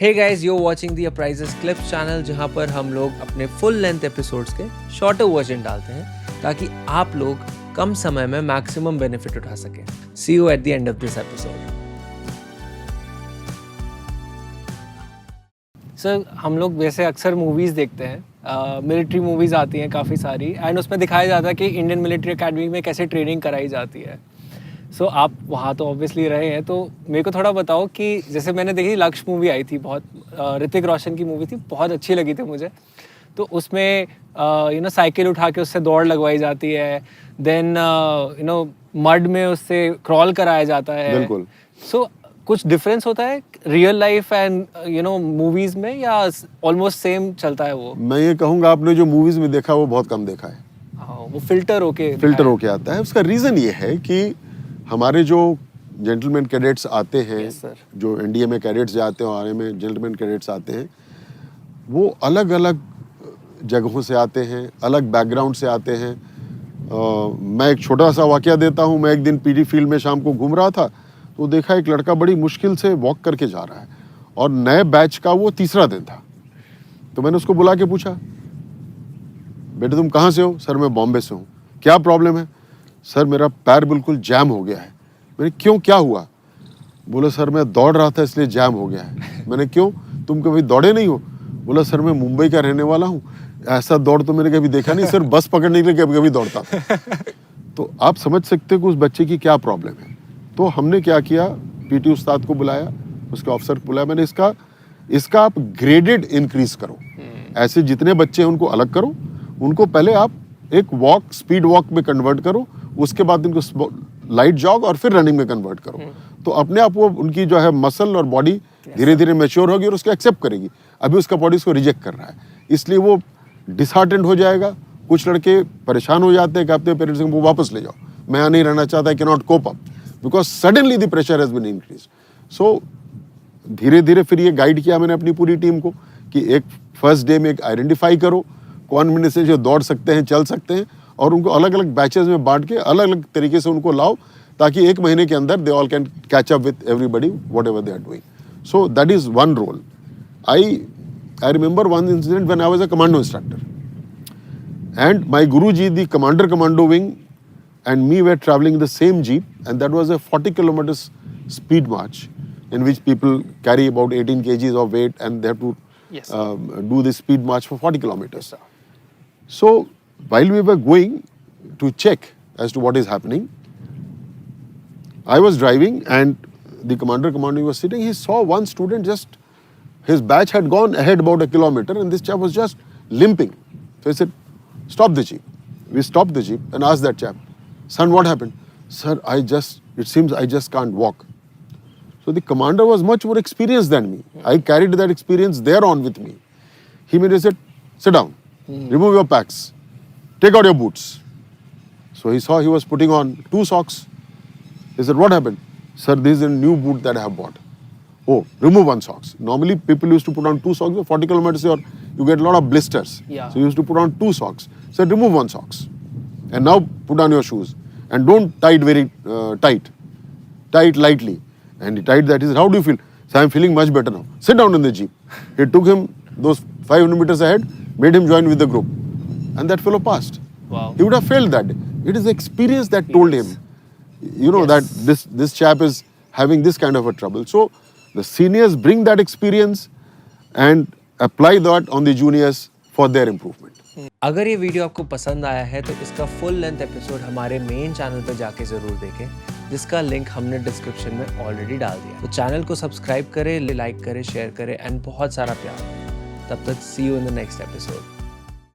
Hey guys, you watching the upraises clips channel, जहां पर हम लोग अपने फुल लेंथ एपिसोड्स के शॉर्टर वर्जन डालते हैं ताकि आप लोग कम समय में मैक्सिमम बेनिफिट उठा सकें। See you at the end of this episode. Sir, हम लोग वैसे अक्सर मूवीज़ देखते हैं, मिलिट्री मूवीज़ आती हैं काफ़ी सारी, एंड उसमें दिखाया जाता है कि इंडियन मिलिट्री एकेडमी में कैसे ट्रेनिंग कराई जाती है। सो आप वहाँ तो ऑब्वियसली रहे हैं, तो मेरे को थोड़ा बताओ कि जैसे मैंने देखी लक्ष्य मूवी आई थी, बहुत ऋतिक रोशन की मूवी थी, बहुत अच्छी लगी थी मुझे। तो उसमें साइकिल उठा के उससे दौड़ लगवाई जाती है, देन मड में उससे क्रॉल कराया जाता है। बिल्कुल। सो कुछ डिफरेंस होता है रियल लाइफ एंड मूवीज में, या ऑलमोस्ट सेम चलता है वो? मैं ये कहूँगा, आपने जो मूवीज में देखा वो बहुत कम देखा है। हाँ, वो फिल्टर होके आता है। उसका रीजन ये है कि हमारे जो जेंटलमैन कैडेट्स आते हैं, Yes, sir. जो एनडीए में कैडेट्स जाते हैं और आरए में जेंटलमैन कैडेट्स आते हैं, वो अलग अलग जगहों से आते हैं, अलग बैकग्राउंड से आते हैं। मैं एक छोटा सा वाकया देता हूँ। मैं एक दिन पीडी फील्ड में शाम को घूम रहा था, तो देखा एक लड़का बड़ी मुश्किल से वॉक करके जा रहा है, और नए बैच का वो तीसरा दिन था। तो मैंने उसको बुला के पूछा, बेटे तुम कहाँ से हो? सर मैं बॉम्बे से हूँ। क्या प्रॉब्लम है? सर मेरा पैर बिल्कुल जैम हो गया है। मैंने क्यों, क्या हुआ? बोला सर मैं दौड़ रहा था इसलिए जैम हो गया है। मैंने क्यों, तुम कभी दौड़े नहीं हो? बोला सर मैं मुंबई का रहने वाला हूँ, ऐसा दौड़ तो मैंने कभी देखा नहीं, सर बस पकड़ने के लिए कभी कभी दौड़ता था। तो आप समझ सकते हो कि उस बच्चे की क्या प्रॉब्लम है। तो हमने क्या किया, पीटी उस्ताद को बुलाया, उसके ऑफिसर को बुलाया। मैंने इसका आप ग्रेडेड इंक्रीज करो। ऐसे जितने बच्चे हैं उनको अलग करो, उनको पहले आप एक वॉक, स्पीड वॉक में कन्वर्ट करो, उसके बाद इनको लाइट जॉग और फिर रनिंग में कन्वर्ट करो। तो अपने आप वो उनकी जो है मसल और बॉडी धीरे धीरे मैच्योर होगी और उसको एक्सेप्ट करेगी। अभी उसका बॉडी उसको रिजेक्ट कर रहा है, इसलिए वो डिसहार्टेंड हो जाएगा। कुछ लड़के परेशान हो जाते हैं कि अपने पेरेंट्स को वापस ले जाओ, मैं यहाँ नहीं रहना चाहता, I can not cope up because suddenly the pressure has been increase. So धीरे धीरे फिर ये गाइड किया मैंने अपनी पूरी टीम को कि एक फर्स्ट डे में एक आइडेंटिफाई करो कौन में से जो दौड़ सकते हैं, चल सकते हैं, और उनको अलग अलग बैचेस में बांट के अलग अलग तरीके से उनको लाओ, ताकि एक महीने के अंदर they all can catch up with everybody whatever they are doing. So that is one role. I remember one incident when I was a commando instructor, and my Guruji, the commander commando wing, and me were traveling in the same jeep, and that was a 40 kilometers speed march in which people carry about 18 kgs of weight and they have to Yes. Do this speed march for 40 kilometers. So while we were going to check as to what is happening, I was driving and the commander commando was sitting. He saw one student, just his batch had gone ahead about a kilometer and this chap was just limping. So he said, stop the jeep. We stopped the jeep and asked that chap, son, what happened? Sir, it seems I just can't walk. So the commander was much more experienced than me. I carried that experience there on with me. He immediately said, sit down, remove your packs, take out your boots. So he saw he was putting on 2 socks. He said, what happened? Sir, this is a new boot that I have bought. Oh, remove 1 socks. Normally people used to put on 2 socks, 40 kilometers or you get a lot of blisters. Yeah. So you used to put on 2 socks. Said, remove 1 socks. And now put on your shoes. And don't tie it very tight. Tie it lightly. And he tied that. He said, how do you feel? So I'm feeling much better now. Sit down in the jeep. He took him those 500 meters ahead, made him join with the group. And that fellow passed. Wow. He would have failed that day. It is the experience that told him, Yes. that this chap is having this kind of a trouble. So the seniors bring that experience and apply that on the juniors for their improvement. अगर ये video आपको पसंद आया है तो इसका full length episode हमारे main channel पर जाके ज़रूर देखें, जिसका लिंक हमने डिस्क्रिप्शन में ऑलरेडी डाल दिया। तो चैनल को सब्सक्राइब करें, लाइक करें, शेयर करें एंड बहुत सारा प्यार। तब तक see you in the next episode.